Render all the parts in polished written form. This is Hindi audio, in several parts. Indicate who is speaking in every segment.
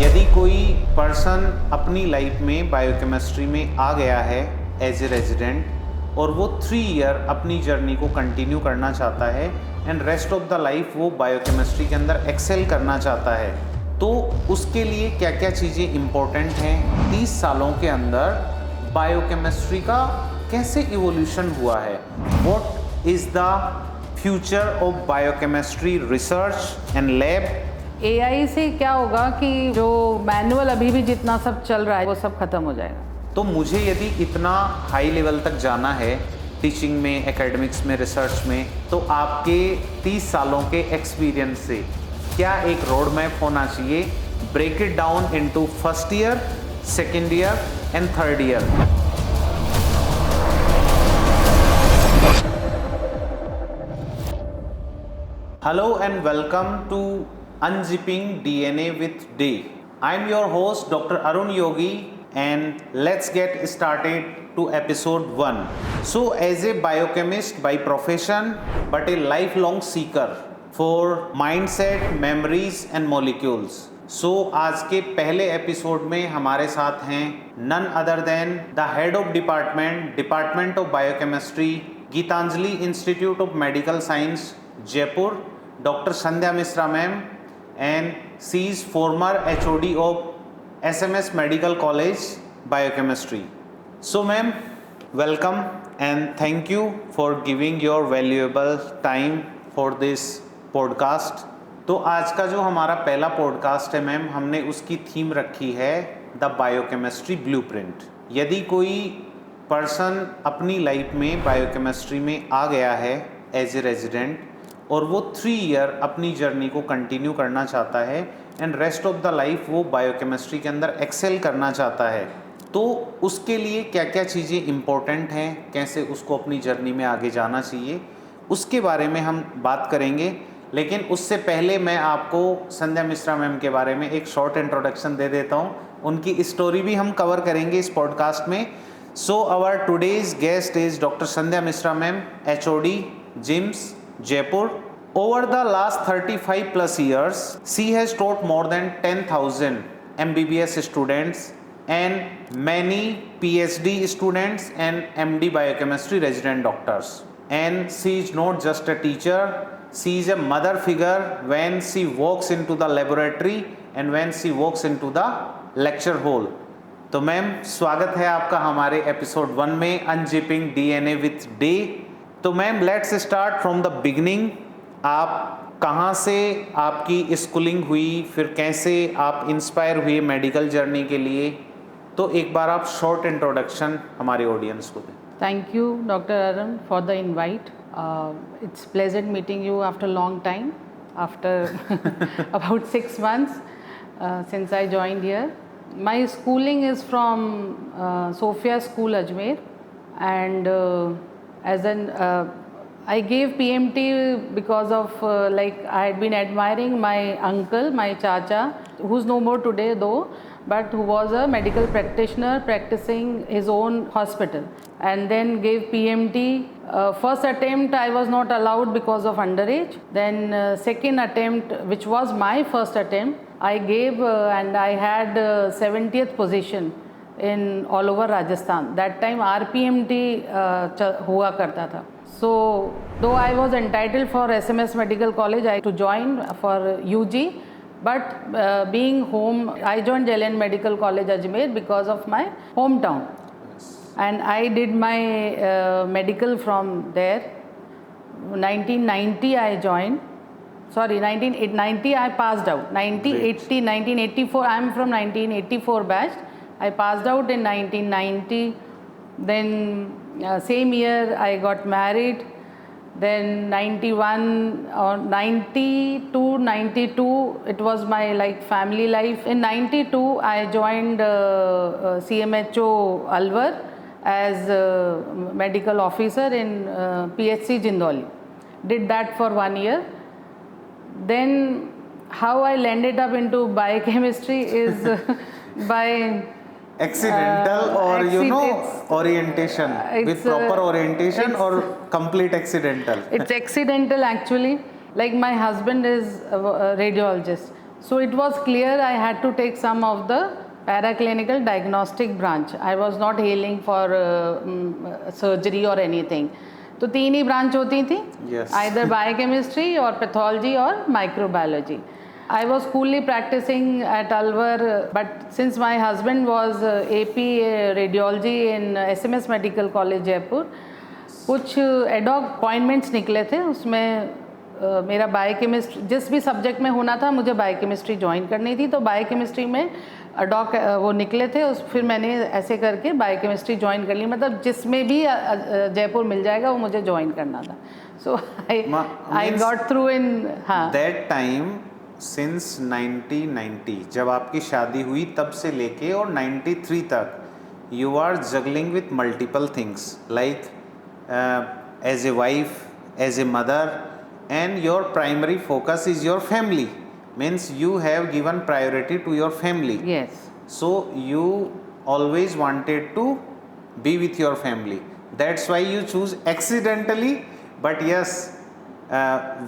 Speaker 1: यदि कोई पर्सन अपनी लाइफ में बायोकेमिस्ट्री में आ गया है एज ए रेजिडेंट और वो 3 ईयर अपनी जर्नी को कंटिन्यू करना चाहता है and rest of the life वो बायोकेमिस्ट्री के अंदर एक्सेल करना चाहता है, तो उसके लिए क्या क्या चीज़ें इम्पोर्टेंट हैं, 30 सालों के अंदर बायोकेमिस्ट्री का कैसे इवोल्यूशन हुआ है, what is the future of biochemistry research and lab.
Speaker 2: AI से क्या होगा कि जो मैनुअल अभी भी जितना सब चल रहा है वो सब खत्म हो जाएगा।
Speaker 1: तो मुझे यदि इतना हाई लेवल तक जाना है टीचिंग में, एकेडमिक्स में, रिसर्च में, तो आपके 30 सालों के एक्सपीरियंस से क्या एक रोड मैप होना चाहिए? Break it down into first year, second year and third year. Hello and welcome to Unzipping DNA with Day. I'm your host Dr. Arun Yogi and let's get started to episode 1. So as a biochemist by profession but a lifelong seeker for mindset, memories and molecules. So आज के पहले एपिसोड में हमारे साथ हैं none other than the head of Department of Biochemistry, Geetanjali Institute of Medical Science, Jaipur, Dr. Sandhya Misra ma'am, and she is former HOD of SMS Medical College Biochemistry. So ma'am, welcome and thank you for giving your valuable time for this podcast. तो आज का जो हमारा पहला पॉडकास्ट है मैम, हमने उसकी थीम रखी है द बायोकेमिस्ट्री ब्लूप्रिंट। यदि कोई पर्सन अपनी लाइफ में बायोकेमिस्ट्री में आ गया है एज ए रेजिडेंट और वो 3 ईयर अपनी जर्नी को कंटिन्यू करना चाहता है and rest of the life वो बायोकेमिस्ट्री के अंदर एक्सेल करना चाहता है, तो उसके लिए क्या क्या चीज़ें इम्पोर्टेंट हैं, कैसे उसको अपनी जर्नी में आगे जाना चाहिए, उसके बारे में हम बात करेंगे। लेकिन उससे पहले मैं आपको संध्या मिश्रा मैम के बारे में एक शॉर्ट इंट्रोडक्शन दे देता हूँ। उनकी स्टोरी भी हम कवर करेंगे इस पॉडकास्ट में। So our today's guest is doctor Sandhya Mishra ma'am, HOD, JIMS, Jaipur. Over the last 35 plus years, she has taught more than 10,000 MBBS students and many PhD students and MD biochemistry resident doctors. And she is not just a teacher, she is a mother figure when she walks into the laboratory and when she walks into the lecture hall. तो मैम, स्वागत है आपका हमारे एपिसोड 1 में अनजिपिंग DNA with Day। तो ma'am, let's start from the beginning. आप कहाँ से आपकी स्कूलिंग हुई, फिर कैसे आप इंस्पायर हुए मेडिकल जर्नी के लिए, तो एक बार आप शॉर्ट इंट्रोडक्शन हमारे ऑडियंस को दें।
Speaker 2: Thank you doctor Arun for the invite. It's pleasant meeting you after long time, after about 6 months since I joined here. My schooling is from Sophia School, Ajmer, and as an I gave PMT because of I had been admiring my uncle, my chacha, who's no more today though, but who was a medical practitioner practicing his own hospital, and then gave PMT. First attempt I was not allowed because of underage. Then second attempt, which was my first attempt, I gave and I had 70th position in all over Rajasthan. That time RPMT हुआ करता था. So though I was entitled for SMS Medical College, I had to join for UG, but being home, I joined JLN Medical College Ajmer because of my hometown. And I did my medical from there. 1990 I joined. Sorry, 1990 I passed out. 1984, I am from 1984 batch. I passed out in 1990. Then same year I got married. Then 91 or 92, it was my family life. In 92 I joined CMHO Alwar as medical officer in PHC Jindoli. Did that for 1 year. Then how I landed up into biochemistry is by
Speaker 1: accidental or orientation with proper orientation or complete accidental?
Speaker 2: It's accidental actually. Like my husband is a radiologist, So it was clear I had to take some of the paraclinical diagnostic branch. I was not hailing for surgery or anything. तो 3 ही ब्रांच होती थी,
Speaker 1: Yes.
Speaker 2: either biochemistry or pathology or microbiology. I was coolly practicing at Alwar, but since my husband was AP radiology in SMS Medical College Jaipur, कुछ एडॉक अपॉइंटमेंट्स निकले थे, उसमें मेरा बायोकेमिस्ट्री जिस भी सब्जेक्ट में होना था मुझे बायोकेमिस्ट्री ज्वाइन करनी थी, तो बायोकेमिस्ट्री में एडॉक वो निकले थे, उस फिर मैंने ऐसे करके बायोकेमिस्ट्री ज्वाइन कर ली, मतलब जिसमें भी जयपुर मिल जाएगा वो मुझे ज्वाइन करना था. सो आई गॉट थ्रू इन. हाँ,
Speaker 1: दैट टाइम सिंस 1990 जब आपकी शादी हुई तब से लेके और 93 तक you are juggling with multiple things like as a wife, as a mother, and your primary focus is your family, means you have given priority to your family.
Speaker 2: yes,
Speaker 1: So you always wanted to be with your family, that's why you choose accidentally, but yes,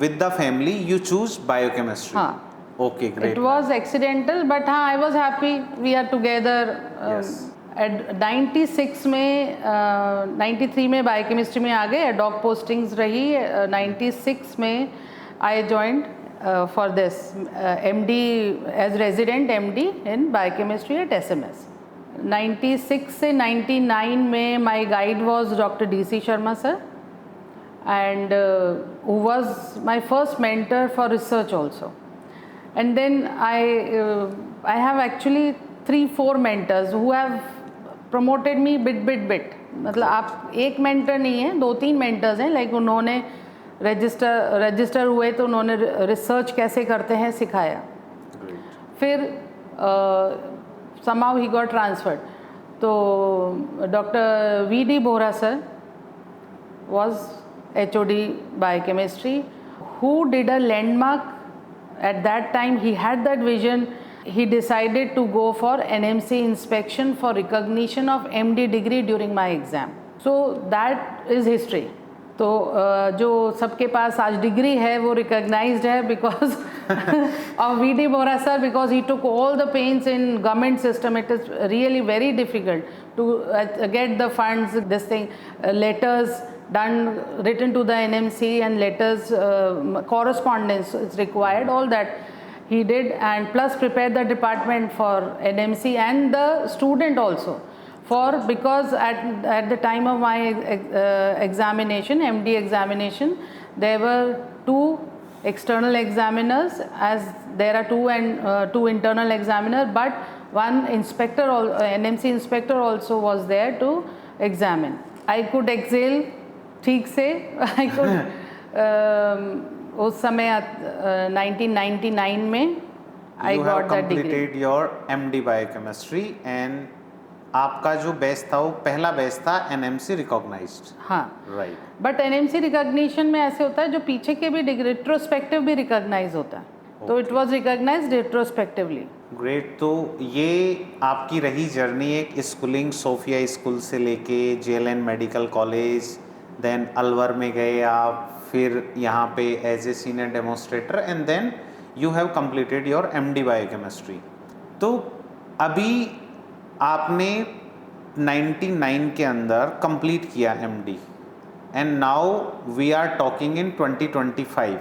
Speaker 1: with the family you choose biochemistry.
Speaker 2: हाँ,
Speaker 1: Okay, great.
Speaker 2: it was accidental, but हाँ, I was happy we are together.
Speaker 1: Yes.
Speaker 2: At 96 में 93 में बायोकेमिस्ट्री में आ गए, एडॉक पोस्टिंग्स रही. 96 में I joined for this MD as resident MD in biochemistry at SMS. 96 से 99 में my guide was doctor DC Sharma sir, and who was my first mentor for research also. And then I have actually 3-4 mentors who have promoted me bit. मतलब आप एक मेंटर नहीं है, 2-3 मेंटर्स हैं. लाइक उन्होंने रजिस्टर हुए तो उन्होंने रिसर्च कैसे करते हैं सिखाया. फिर somehow he got transferred. तो doctor VD Bohra sir was HOD biochemistry, who did a landmark at that time. He had that vision. He decided to go for NMC inspection for recognition of MD degree during my exam. So that is history. तो जो सबके पास आज डिग्री है वो रिकॉग्नाइज्ड है because of VD Bohra sir, because he took all the pains in government system. It is really very difficult to get the funds, this thing, letters done, written to the NMC, and letters, correspondence is required, all that he did, and plus prepare the department for NMC and the student also. For because at the time of my examination, MD examination, there were 2 external examiners, as there are 2 internal examiners, but 1 inspector, NMC inspector also was there to examine. I could exhale ठीक से. I could उस समय 1999 में I got that degree.
Speaker 1: You have completed your MD biochemistry and आपका जो बैच था वो पहला बैच था NMC recognized.
Speaker 2: हाँ,
Speaker 1: राइट.
Speaker 2: बट NMC रिकॉग्निशन में ऐसे होता है जो पीछे के भी रिट्रोस्पेक्टिव भी रिकॉग्नाइज होता है. तो it was recognised retrospectively.
Speaker 1: Great. तो ये आपकी रही जर्नी एक स्कूलिंग सोफिया स्कूल से लेके JLN medical college, then Alwar में गए आप, फिर यहाँ पे as a senior demonstrator, and then you have completed your MD biochemistry. तो अभी आपने 99 के अंदर कंप्लीट किया MD, and now we are talking in 2025,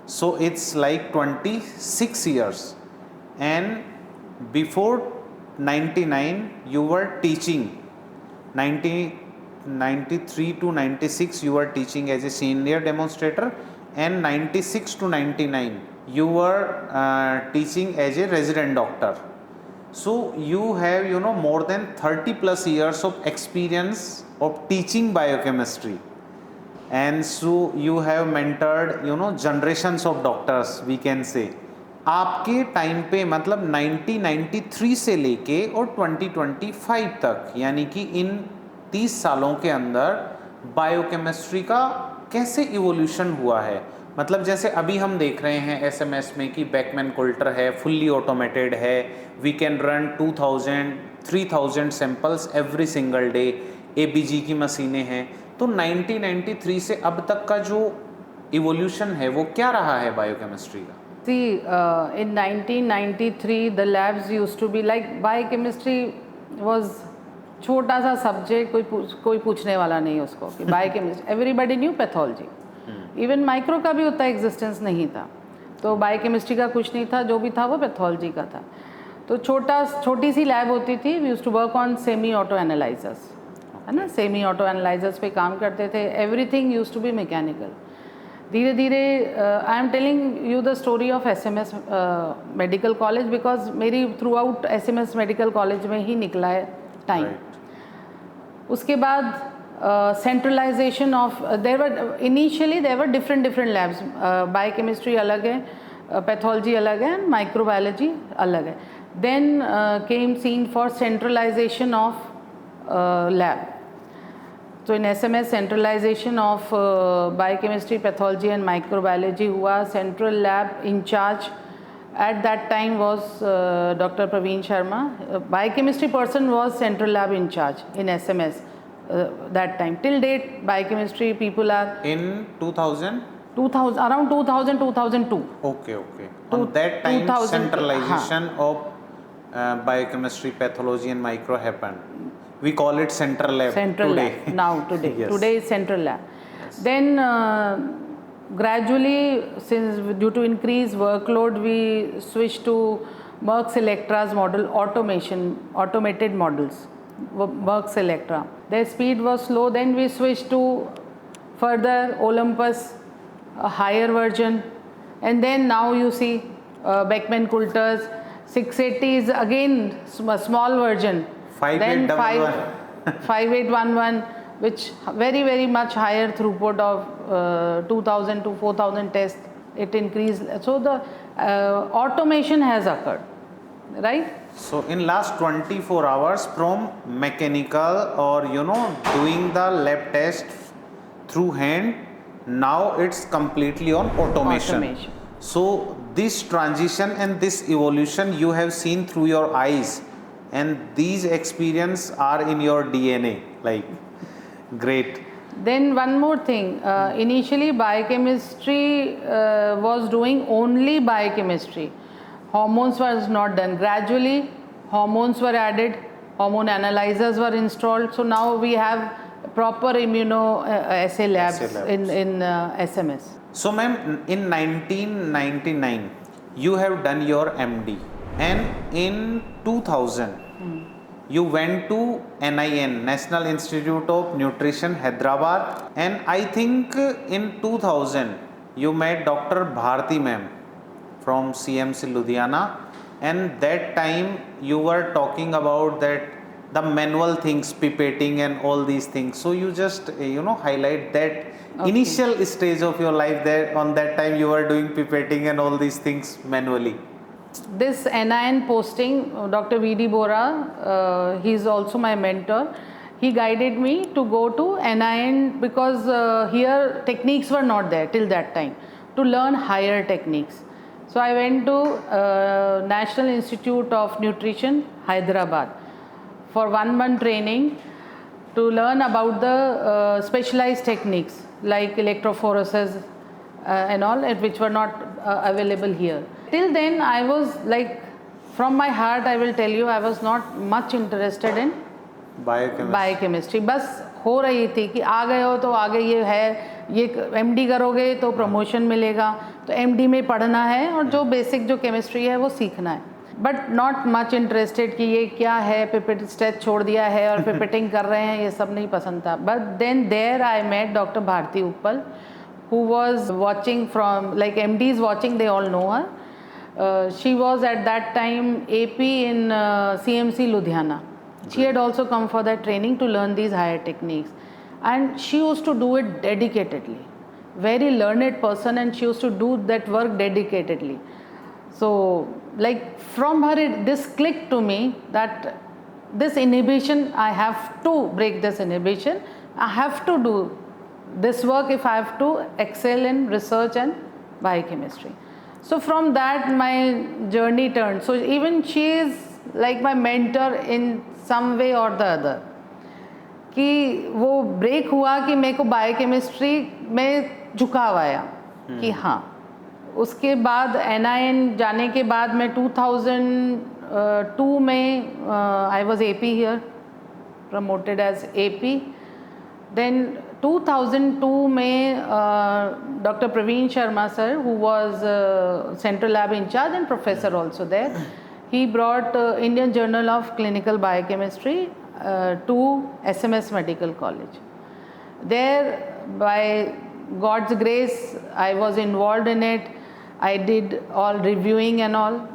Speaker 1: so it's like 26 years. And before 99 you were teaching. 93 to 96 you were teaching as a senior demonstrator, and 96 to 99 you were teaching as a resident doctor. So you have more than 30 plus years of experience of teaching biochemistry, and so you have mentored generations of doctors, we can say. आपके टाइम पे मतलब 1993 से लेके और 2025 तक, यानी कि इन 30 सालों के अंदर बायोकेमिस्ट्री का कैसे इवोल्यूशन हुआ है. मतलब जैसे अभी हम देख रहे हैं SMS में कि बैकमैन कोल्टर है, फुल्ली ऑटोमेटेड है, we can run 2000-3000 samples every single day, ABG की मशीनें हैं. तो 1993 से अब तक का जो इवोल्यूशन है वो क्या रहा है बायोकेमिस्ट्री का?
Speaker 2: See, in 1993, the labs used to be like biochemistry was छोटा सा सब्जेक्ट, कोई पूछने वाला नहीं उसको कि biochemistry, everybody knew pathology, even micro का भी उतना एग्जिस्टेंस नहीं था, तो बायोकेमिस्ट्री का कुछ नहीं था, जो भी था वो पैथोलॉजी का था। तो छोटी सी लैब होती थी, we used to work on semi auto analysers, है ना, सेमी ऑटो एनालाइजर्स पे काम करते थे, everything used to be mechanical. धीरे धीरे I am telling you the story of SMS medical college because मेरी throughout SMS medical college में ही निकला है टाइम। उसके बाद centralisation of initially there were different labs, biochemistry अलग है, पैथोलॉजी अलग है, एंड माइक्रोबायोलॉजी अलग है। Then came scene for centralisation of lab. तो in SMS centralisation of biochemistry, pathology and microbiology हुआ। Central lab incharge at that time was Dr. Praveen Sharma. Biochemistry person was central lab in charge in SMS that time. Till date, biochemistry people are
Speaker 1: in 2000
Speaker 2: around 2002.
Speaker 1: Okay. On that time,
Speaker 2: 2000,
Speaker 1: centralization of biochemistry, pathology, and micro happened. We call it central lab today.
Speaker 2: Today.
Speaker 1: Yes.
Speaker 2: Today is central lab. Yes. Then gradually, since due to increased workload, we switched to Merck's Electra's model, automated models, Merck's Electra. Their speed was slow. Then we switched to further Olympus, a higher version, and then now you see Beckman Coulter's 680 is again a small version. 5811, which very much higher throughput of 2000 to 4000 tests. It increased, so the automation has occurred, right?
Speaker 1: So in last 24 hours, from mechanical or doing the lab test through hand, now it's completely on automation. So this transition and this evolution you have seen through your eyes, and these experience are in your DNA, like. Great. Then
Speaker 2: one more thing, initially biochemistry was doing only biochemistry. Hormones was not done. Gradually hormones were added, hormone analyzers were installed. So now we have proper immunoassay labs in SMS.
Speaker 1: So ma'am, in 1999 you have done your MD, and in 2000 you went to NIN, National Institute of Nutrition, Hyderabad, and I think in 2000 you met Dr. Bharti ma'am from CMC Ludhiana, and that time you were talking about that the manual things, pipetting and all these things. So you just highlight that initial stage of your life there. On that time you were doing pipetting and all these things manually.
Speaker 2: This NIN posting, Dr. V.D. Bora, he is also my mentor. He guided me to go to NIN because here techniques were not there till that time, to learn higher techniques. So I went to National Institute of Nutrition, Hyderabad, for 1 month training to learn about the specialized techniques like electrophoresis and all, which were not available here. Till then I was like, from my heart I will tell you, I was not much interested in biochemistry. बस हो रही थी कि आ गए हो तो आगे ये है, ये एमडी करोगे तो प्रमोशन मिलेगा, तो एमडी में पढ़ना है और जो बेसिक जो केमिस्ट्री है वो सीखना है, बट नॉट मच इंटरेस्टेड कि ये क्या है, पिपेट स्टेज छोड़ दिया है और पिपेटिंग कर रहे हैं, ये सब नहीं पसंद था। But then there I met doctor Bharti uppal, who was watching from, like MD is watching, they all know her. She was at that time AP in CMC Ludhiana. She had also come for that training to learn these higher techniques, and she used to do it dedicatedly. Very learned person, and she used to do that work dedicatedly. So like from her this clicked to me that this inhibition, I have to break this inhibition, I have to do this work if I have to excel in research and biochemistry. So from that my journey turned. So even she is like my mentor in some way or the other, कि वो ब्रेक हुआ कि मेरे को बायोकेमिस्ट्री में झुकाव आया कि हाँ उसके बाद NIN जाने के बाद मैं 2002 में I was AP here, promoted as AP. Then 2002 में Dr. Praveen Sharma sir, who was Central Lab in charge and professor also there, he brought Indian Journal of Clinical Biochemistry to SMS Medical College. There, by God's grace, I was involved in it. I did all reviewing and all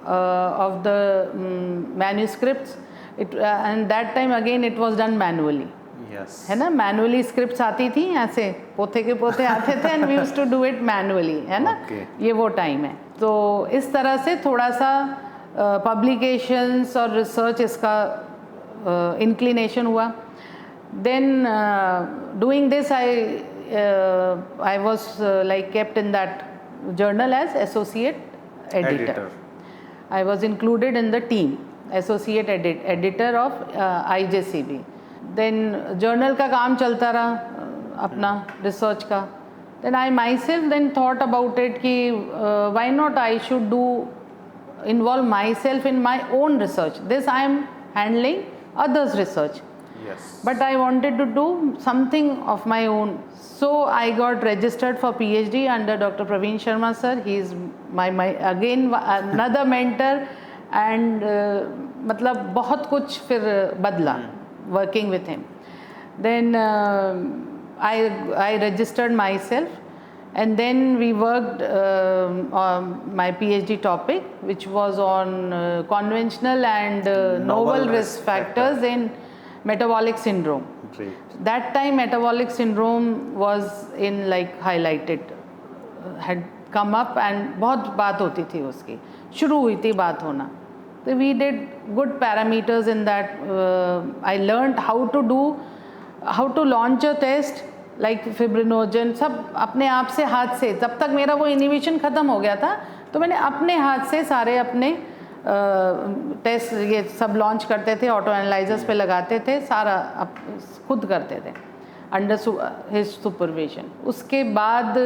Speaker 2: of the manuscripts. And that time again it was done manually.
Speaker 1: Yes.
Speaker 2: है ना, मैनुअली स्क्रिप्ट्स आती थी, ऐसे पोथे के पोथे आते थे and we used to do it manually, है ना. ये वो टाइम है. तो इस तरह से थोड़ा सा पब्लिकेशंस और रिसर्च इसका इंक्लिनेशन हुआ. Then doing this I was like kept in that journal as associate editor. I was included in the team, associate editor of IJCB. Then journal का काम चलता रहा अपना research का. Then I myself then thought about it कि why not I should involve myself in my own research. This I am handling others' research.
Speaker 1: Yes.
Speaker 2: But I wanted to do something of my own. So I got registered for PhD under Dr. Praveen Sharma sir. He is my again another mentor and मतलब बहुत कुछ फिर बदला working with him. Then I registered myself and then we worked on my PhD topic, which was on conventional and novel risk factors in metabolic syndrome.
Speaker 1: Great.
Speaker 2: That time metabolic syndrome was in like highlighted, had come up and बहुत बात होती थी उसकी, शुरू हुई थी बात होना. So we did good parameters in that. I learned how to launch a test like fibrinogen, सब अपने आप से हाथ से. तब तक मेरा वो इनिबिशन ख़त्म हो गया था, तो मैंने अपने हाथ से सारे अपने टेस्ट ये सब लॉन्च करते थे, ऑटो एनालाइजर्स पे लगाते थे, सारा खुद करते थे अंडर हिज सुपरविजन. उसके बाद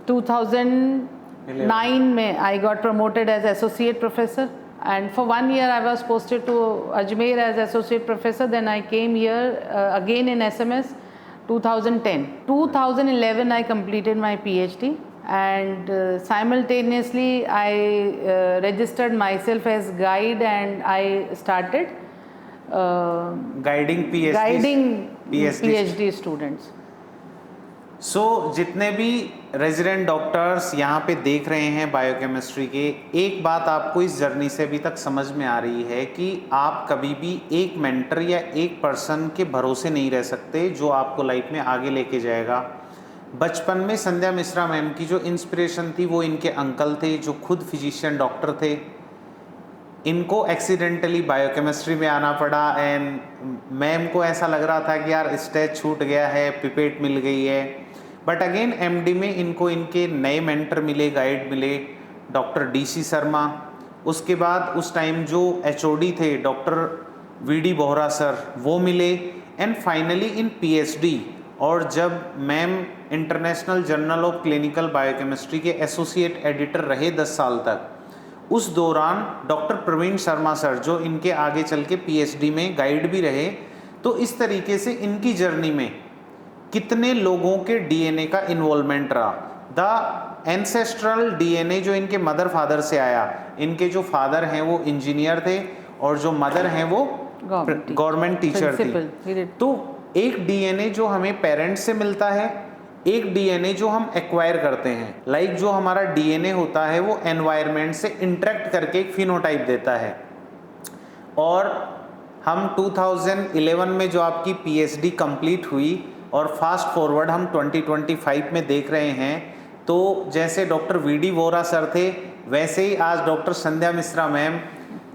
Speaker 2: 2009 में I got promoted as associate professor and for 1 year I was posted to Ajmer as associate professor. Then I came here again in SMS 2010. 2011 I completed my PhD and simultaneously I registered myself as guide and I started
Speaker 1: guiding
Speaker 2: PhD students.
Speaker 1: सो जितने भी रेजिडेंट डॉक्टर्स यहाँ पे देख रहे हैं बायोकेमिस्ट्री के, एक बात आपको इस जर्नी से अभी तक समझ में आ रही है कि आप कभी भी एक मेंटर या एक पर्सन के भरोसे नहीं रह सकते जो आपको लाइफ में आगे लेके जाएगा. बचपन में संध्या मिश्रा मैम की जो इंस्पिरेशन थी वो इनके अंकल थे जो खुद फिजिशियन डॉक्टर थे. इनको एक्सीडेंटली बायोकेमिस्ट्री में आना पड़ा एंड मैम को ऐसा लग रहा था कि यार स्टेज छूट गया है, पिपेट मिल गई है. बट अगेन एमडी में इनको इनके नए मेंटर मिले, गाइड मिले, डॉक्टर DC शर्मा. उसके बाद उस टाइम जो HOD थे डॉक्टर VD बोहरा सर, वो मिले. एंड फाइनली इन PhD, और जब ma'am international journal of clinical biochemistry के एसोसिएट एडिटर रहे 10 साल तक, उस दौरान डॉक्टर प्रवीण शर्मा सर जो इनके आगे चल के PhD में गाइड भी रहे. तो इस तरीके से इनकी जर्नी में कितने लोगों के DNA का इन्वॉल्वमेंट रहा. द एंसेस्ट्रल DNA जो इनके मदर फादर से आया, इनके जो फादर हैं वो इंजीनियर थे और जो मदर हैं वो गवर्नमेंट टीचर थी. तो एक DNA जो हमें पेरेंट्स से मिलता है, एक DNA जो हम एक्वायर करते हैं. लाइक जो हमारा DNA होता है वो एनवायरनमेंट से इंटरेक्ट करके एक फिनोटाइप देता है. और हम 2011 में जो आपकी PhD कंप्लीट हुई और फास्ट फॉरवर्ड हम 2025 में देख रहे हैं, तो जैसे डॉक्टर VD वोरा सर थे वैसे ही आज doctor Sandhya Mishra ma'am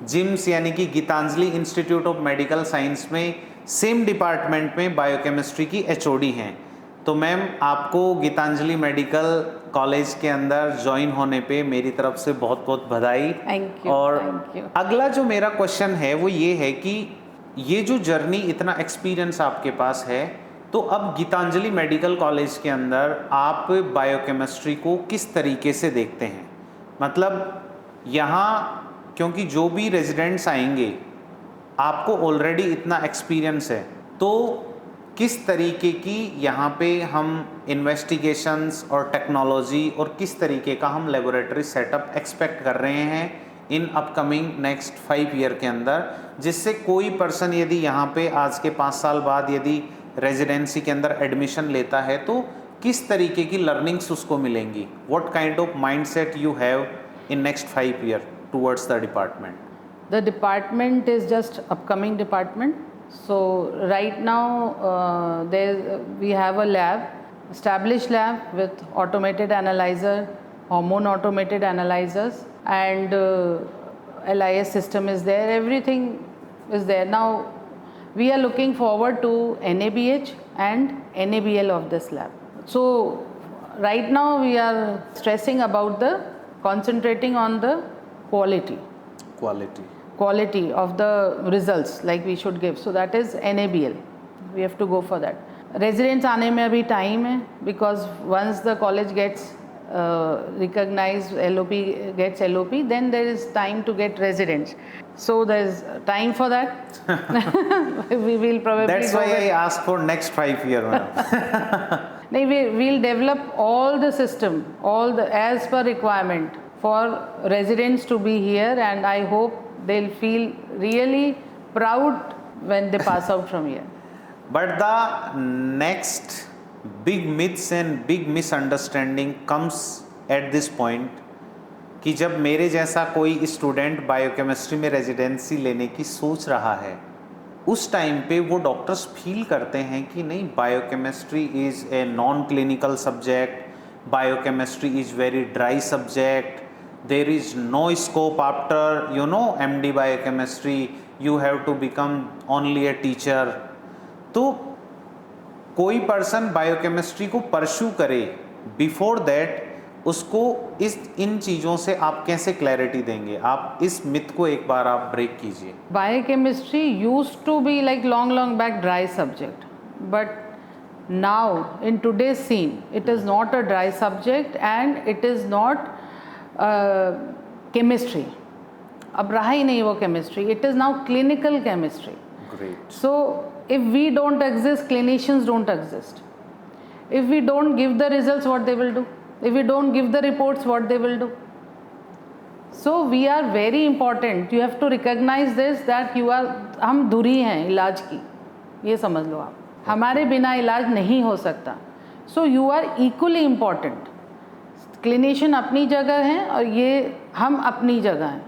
Speaker 1: JIMS यानी कि Gitanjali institute of medical science में सेम डिपार्टमेंट में बायोकेमिस्ट्री की HOD हैं. तो मैम आपको गीतांजलि मेडिकल कॉलेज के अंदर ज्वाइन होने पे मेरी तरफ से बहुत बहुत बधाई.
Speaker 2: Thank you.
Speaker 1: और
Speaker 2: thank you.
Speaker 1: अगला जो मेरा क्वेश्चन है वो ये है कि ये जो जर्नी, इतना एक्सपीरियंस आपके पास है, तो अब गीतांजलि मेडिकल कॉलेज के अंदर आप बायोकेमिस्ट्री को किस तरीके से देखते हैं? मतलब यहाँ क्योंकि जो भी रेजिडेंट्स आएंगे आपको ऑलरेडी इतना एक्सपीरियंस है, तो किस तरीके की यहाँ पे हम इन्वेस्टिगेशंस और टेक्नोलॉजी और किस तरीके का हम लेबोरेटरी सेटअप एक्सपेक्ट कर रहे हैं इन अपकमिंग नेक्स्ट 5 ईयर के अंदर, जिससे कोई पर्सन यदि यहाँ पे आज के 5 साल बाद यदि रेजिडेंसी के अंदर एडमिशन लेता है तो किस तरीके की लर्निंग्स उसको मिलेंगी? What kind of mindset you have in next 5 year towards the department?
Speaker 2: The department is just upcoming department. So right now we have a lab, established lab with automated analyzer, hormone automated analyzers, and LIS system is there. Everything is there. Now we are looking forward to NABH and NABL of this lab. So right now we are stressing about the concentrating on the quality of the results like we should give. So that is NABL. We have to go for that. Residents आने में अभी time है because once the college gets recognized, gets LOP, then there is time to get residents. So there is time for that. We will probably.
Speaker 1: That's why I asked for next 5 year.
Speaker 2: No, we will develop all the system, as per requirement for residents to be here, and I hope they'll feel really proud when they pass out from here.
Speaker 1: But the next big myths and big misunderstanding comes at this point कि जब मेरे जैसा कोई स्टूडेंट बायोकेमिस्ट्री में रेजिडेंसी लेने की सोच रहा है, उस टाइम पे वो डॉक्टर्स फील करते हैं कि नहीं, biochemistry is a non clinical subject, biochemistry is very dry subject, there is no scope after MD biochemistry, you have to become only a teacher. तो कोई पर्सन बायोकेमिस्ट्री को परस्यू करे, बिफोर दैट उसको इन चीज़ों से आप कैसे क्लैरिटी देंगे? आप इस मिथ को एक बार आप ब्रेक कीजिए.
Speaker 2: Biochemistry used to be like long back dry subject, but now in today's scene it is not a dry subject and it is not chemistry. अब रहा ही नहीं वो chemistry. It is now clinical chemistry.
Speaker 1: Great.
Speaker 2: So if we don't exist, clinicians don't exist. If we don't give the results, what they will do? If we don't give the reports, what they will do? So we are very important. You have to recognize this that you are, हम धुरी हैं इलाज की, ये समझ लो आप. हमारे बिना इलाज नहीं हो सकता. So you are equally important. Clinician अपनी जगह हैं और ये हम अपनी जगह हैं,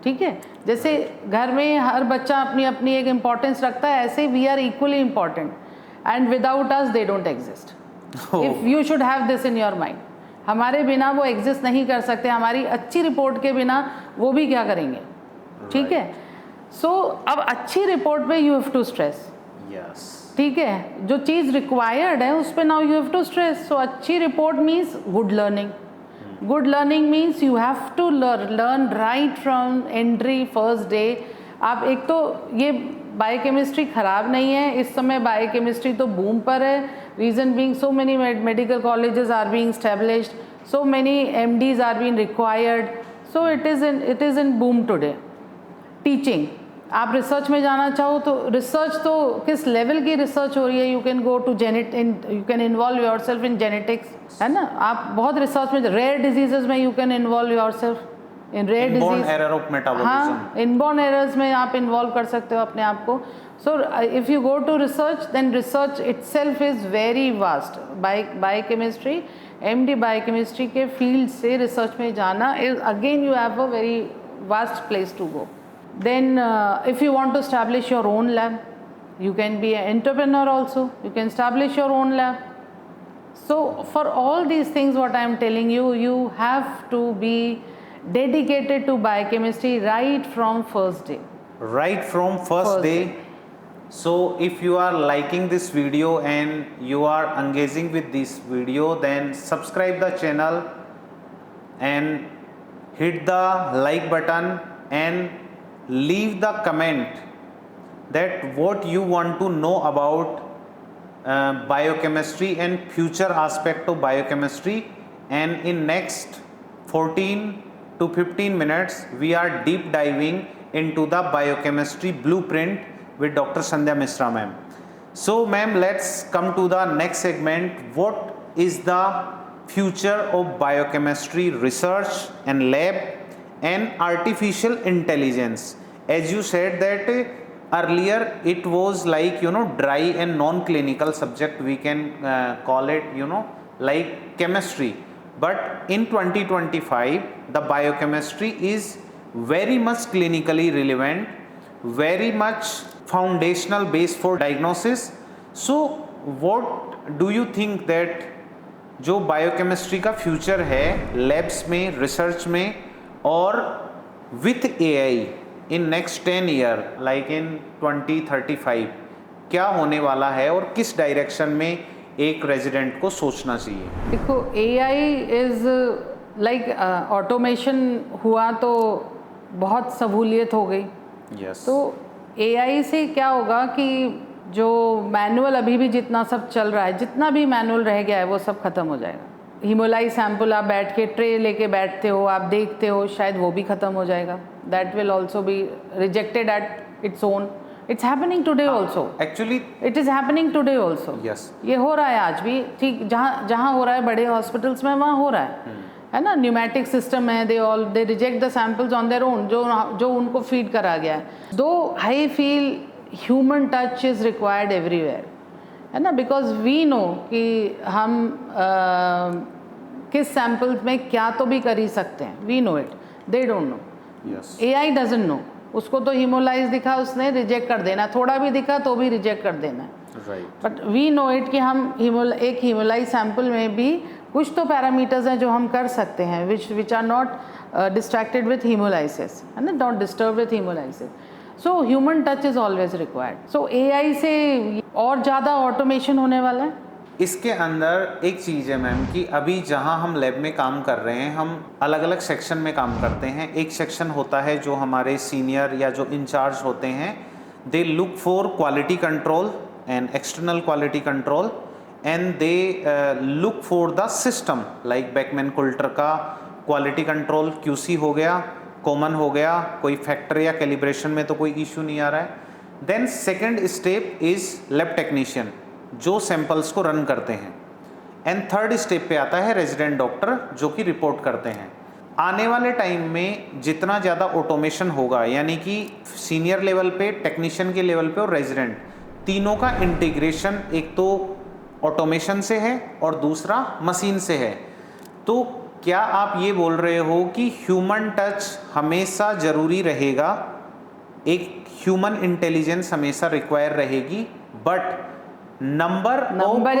Speaker 2: ठीक है? जैसे घर में हर बच्चा अपनी अपनी एक इम्पोर्टेंस रखता है, ऐसे we are equally important and without us they don't exist. If you should have this in your mind. हमारे बिना वो एग्जिस्ट नहीं कर सकते. हमारी अच्छी रिपोर्ट के बिना वो भी क्या करेंगे, ठीक है? सो अब अच्छी रिपोर्ट पे यू हैव टू स्ट्रेस. ठीक है, जो चीज़ रिक्वायर्ड है उस पर now you have to stress. So अच्छी report means good learning. Good learning means you have to learn right from entry first day. आप एक तो ये बायोकेमिस्ट्री ख़राब नहीं है, इस समय बायोकेमिस्ट्री तो बूम पर है. Reason being so many medical colleges are being established, so many MDs are being required, so it is in boom today. Teaching, आप रिसर्च में जाना चाहो तो रिसर्च तो किस लेवल की रिसर्च हो रही है. You can go to you can involve yourself in genetics, है ना? आप बहुत रिसर्च में, रेयर डिजीजेज में you can involve yourself in rare disease. हाँ, इनबॉर्न एरर्स में आप इन्वॉल्व कर सकते हो अपने आप को. So if you go to research then research itself is very vast. Biochemistry, MD biochemistry के फील्ड से रिसर्च में जाना is again you have a very vast place to go. Then if you want to establish your own lab, you can be an entrepreneur also. You can establish your own lab. So for all these things what I am telling you, you have to be dedicated to biochemistry right from first day.
Speaker 1: Right from first day. So if you are liking this video and you are engaging with this video, then subscribe the channel and hit the like button and leave the comment that what you want to know about biochemistry and future aspect of biochemistry, and in next 14 to 15 minutes we are deep diving into the biochemistry blueprint with Dr. Sandhya Misra ma'am. So ma'am, let's come to the next segment. What is the future of biochemistry research and lab and artificial intelligence? As you said that earlier it was like, dry and non-clinical subject, we can call it, like chemistry. But in 2025, the biochemistry is very much clinically relevant, very much foundational base for diagnosis. So what do you think that जो बायोकेमिस्ट्री का फ्यूचर है लैब्स में, रिसर्च में, और with AI in next 10 year like in 2035 क्या होने वाला है और किस डायरेक्शन में एक रेजिडेंट को सोचना चाहिए?
Speaker 2: देखो, एआई इज़ लाइक ऑटोमेशन हुआ तो बहुत सहूलियत हो गई।
Speaker 1: Yes.
Speaker 2: तो एआई से क्या होगा कि जो मैनुअल अभी भी जितना सब चल रहा है, जितना भी मैनुअल रह गया है वो सब खत्म हो जाएगा। हीमोलाइज सैंपल आप बैठ के ट्रे लेके बैठते हो, आप देखते हो, शायद वो भी खत्म हो जाएगा। That will also be rejected at its own. It's happening today also,
Speaker 1: actually
Speaker 2: it is happening today also.
Speaker 1: Yes,
Speaker 2: ये हो रहा है आज भी, ठीक जहाँ हो रहा है बड़े हॉस्पिटल्स में वहाँ हो रहा है ना। न्यूमेटिक सिस्टम है, दे reject the samples on their own, जो उनको फीड करा गया है। दो I feel human touch is required everywhere, है ना, बिकॉज वी नो कि हम किस सैंपल्स में क्या तो भी कर ही सकते हैं। We know it, they don't know.
Speaker 1: Yes,
Speaker 2: AI doesn't know. उसको तो हीमोलाइज दिखा, उसने रिजेक्ट कर देना, थोड़ा भी दिखा तो भी रिजेक्ट कर देना है।
Speaker 1: Right.
Speaker 2: But we know it कि हम एक हीमोलाइज सैंपल में भी कुछ तो पैरामीटर्स हैं जो हम कर सकते हैं, which are not distracted with haemolysis, है ना, not disturb with haemolysis. So human touch is always required. So AI से और ज़्यादा ऑटोमेशन होने वाला है।
Speaker 1: इसके अंदर एक चीज़ है मैम कि अभी जहाँ हम लैब में काम कर रहे हैं, हम अलग अलग सेक्शन में काम करते हैं। एक सेक्शन होता है जो हमारे सीनियर या जो इंचार्ज होते हैं, they look for quality control and external quality control, and they look for the system like Beckmann Coulter का क्वालिटी कंट्रोल QC हो गया, कॉमन हो गया, कोई फैक्टर या कैलिब्रेशन में तो कोई इशू नहीं आ रहा है। Then second step is lab technician जो सैंपल्स को रन करते हैं, एंड थर्ड स्टेप पे आता है रेजिडेंट डॉक्टर जो कि रिपोर्ट करते हैं। आने वाले टाइम में जितना ज़्यादा ऑटोमेशन होगा, यानी कि सीनियर लेवल पे, टेक्नीशियन के लेवल पे और रेजिडेंट, तीनों का इंटीग्रेशन एक तो ऑटोमेशन से है और दूसरा मशीन से है। तो क्या आप ये बोल रहे हो कि ह्यूमन टच हमेशा ज़रूरी रहेगा, एक ह्यूमन इंटेलिजेंस हमेशा रिक्वायर रहेगी, but number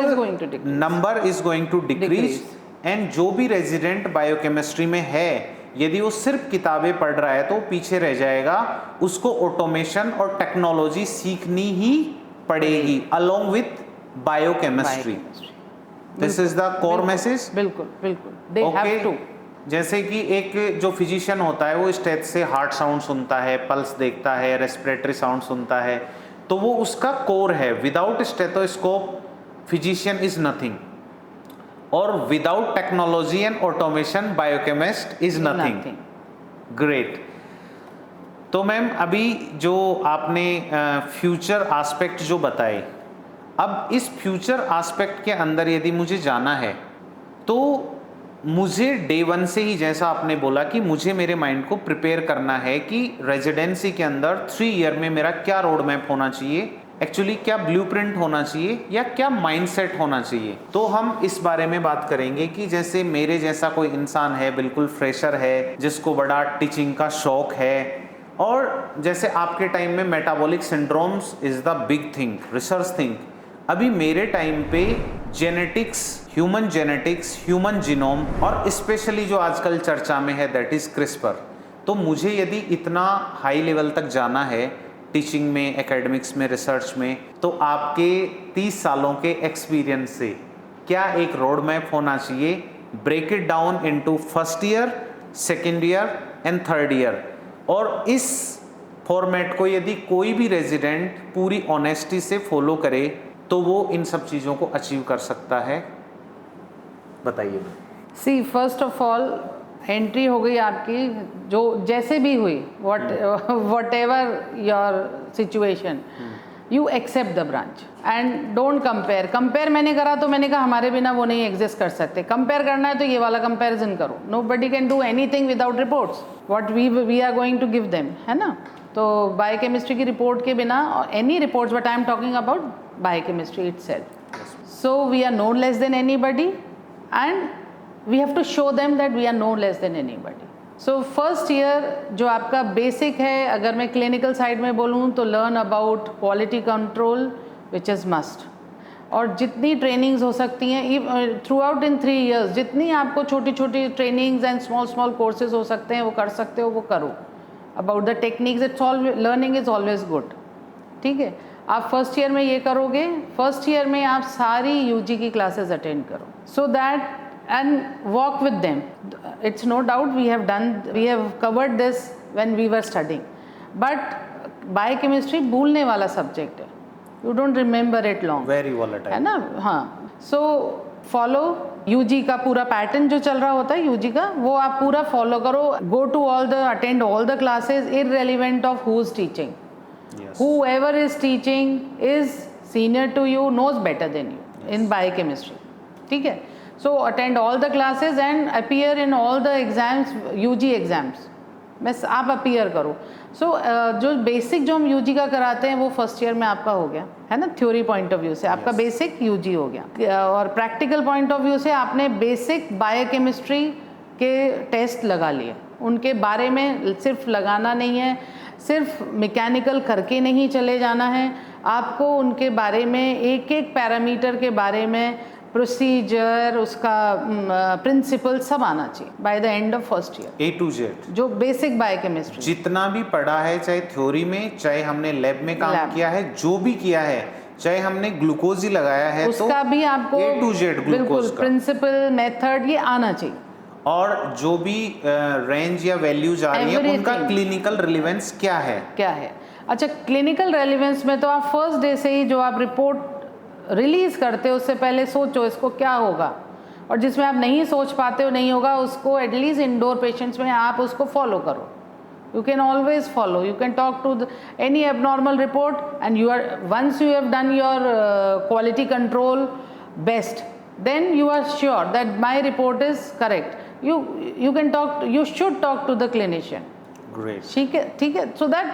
Speaker 1: is going to decrease, and जो भी रेजिडेंट बायोकेमिस्ट्री में है, यदि वो सिर्फ किताबें पढ़ रहा है तो पीछे रह जाएगा, उसको ऑटोमेशन और टेक्नोलॉजी सीखनी ही पड़ेगी along with biochemistry. This is the core message.
Speaker 2: बिल्कुल बिल्कुल, दे हैव टू।
Speaker 1: जैसे कि एक जो फिजिशियन होता है वो स्टेथ से हार्ट साउंड सुनता है, पल्स देखता है, रेस्पिरेटरी साउंड सुनता है, तो वो उसका कोर है। Without stethoscope physician is nothing, और without technology and automation biochemist is nothing. Great. तो मैम अभी जो आपने फ्यूचर एस्पेक्ट जो बताए, अब इस फ्यूचर एस्पेक्ट के अंदर यदि मुझे जाना है तो मुझे डे वन से ही, जैसा आपने बोला कि मुझे मेरे माइंड को प्रिपेयर करना है कि रेजिडेंसी के अंदर 3 ईयर में मेरा क्या रोड मैप होना चाहिए, एक्चुअली क्या ब्लूप्रिंट होना चाहिए या क्या माइंडसेट होना चाहिए। तो हम इस बारे में बात करेंगे कि जैसे मेरे जैसा कोई इंसान है, बिल्कुल फ्रेशर है, जिसको बड़ा टीचिंग का शौक है, और जैसे आपके टाइम में metabolic syndromes is the big thing, research thing. अभी मेरे टाइम पे जेनेटिक्स, ह्यूमन जीनोम, और स्पेशली जो आजकल चर्चा में है दैट इज क्रिस्पर। तो मुझे यदि इतना हाई लेवल तक जाना है टीचिंग में, एकेडमिक्स में, रिसर्च में, तो आपके 30 सालों के एक्सपीरियंस से क्या एक रोड मैप होना चाहिए? Break it down into first year, second year and third year. और इस फॉर्मेट को यदि कोई भी रेजिडेंट पूरी ऑनेस्टी से फॉलो करे तो वो इन सब चीज़ों को अचीव कर सकता है? बताइए।
Speaker 2: See first of all entry हो गई आपकी, जो जैसे भी हुई, whatever your situation, you accept the branch and don't compare मैंने करा तो मैंने कहा हमारे बिना वो नहीं एग्जिस्ट कर सकते। कंपेयर करना है तो ये वाला कंपेरिजन करो। Nobody can do anything without reports, what we are going to give them, है ना। तो बायोकेमिस्ट्री की रिपोर्ट के बिना, any reports, but I am talking about biochemistry itself, so we are no less than anybody and we have to show them that we are no less than anybody. So first year जो आपका बेसिक है, अगर मैं क्लिनिकल साइड में बोलूँ तो learn about quality control which is must, और जितनी ट्रेनिंग्स हो सकती हैं थ्रू आउट इन 3 years, जितनी आपको छोटी छोटी ट्रेनिंग्स एंड स्मॉल कोर्सेज हो सकते हैं वो कर सकते हो, वो करो। About the techniques, it's all learning is always good, ठीक है। आप फर्स्ट ईयर में ये करोगे, फर्स्ट ईयर में आप सारी यूजी की क्लासेस अटेंड करो, so that and walk with them. It's no doubt we have covered this when we were studying, but biochemistry भूलने वाला सब्जेक्ट है, you don't remember it long,
Speaker 1: very volatile,
Speaker 2: है ना। हाँ, so follow यूजी का पूरा पैटर्न जो चल रहा होता है यूजी का, वो आप पूरा फॉलो करो। go to attend all the classes irrelevant of who's teaching.
Speaker 1: yes.
Speaker 2: Whoever is teaching is senior to you, knows better than you, yes, in biochemistry, ठीक है। So attend all the classes and appear in all the exams, UG exams, बस आप अपीयर करो। सो जो बेसिक जो हम यूजी का कराते हैं वो फर्स्ट ईयर में आपका हो गया, है ना। थ्योरी पॉइंट ऑफ व्यू से आपका बेसिक यूजी हो गया, और प्रैक्टिकल पॉइंट ऑफ व्यू से आपने बेसिक बायोकेमिस्ट्री के टेस्ट लगा लिए। उनके बारे में सिर्फ लगाना नहीं है, सिर्फ मैकेनिकल करके नहीं चले जाना है, आपको उनके बारे में एक एक पैरामीटर के बारे में प्रोसीजर, उसका प्रिंसिपल सब आना चाहिए by the end of first year.
Speaker 1: A to Z
Speaker 2: जो बेसिक बायोकेमिस्ट्री
Speaker 1: जितना भी पढ़ा है, चाहे थ्योरी में, चाहे हमने लैब में काम किया है, जो भी किया है, चाहे हमने ग्लूकोज ही लगाया है,
Speaker 2: उसका भी आपको
Speaker 1: A to Z
Speaker 2: बिल्कुल प्रिंसिपल, मेथड ये आना चाहिए।
Speaker 1: और जो भी रेंज या वैल्यूज आ रही है उनका क्लिनिकल रिलेवेंस क्या है।
Speaker 2: अच्छा, क्लिनिकल रेलेवेंस में तो आप फर्स्ट डे से ही जो आप रिपोर्ट रिलीज करते हो उससे पहले सोचो इसको क्या होगा, और जिसमें आप नहीं सोच पाते हो नहीं होगा उसको एटलीस्ट इंडोर पेशेंट्स में आप उसको फॉलो करो। You can always follow, you can talk to any abnormal report and you are once you have done your quality control best, then you are sure that my report is correct. you can talk, you should talk to the clinician.
Speaker 1: Great.
Speaker 2: ठीक है, so that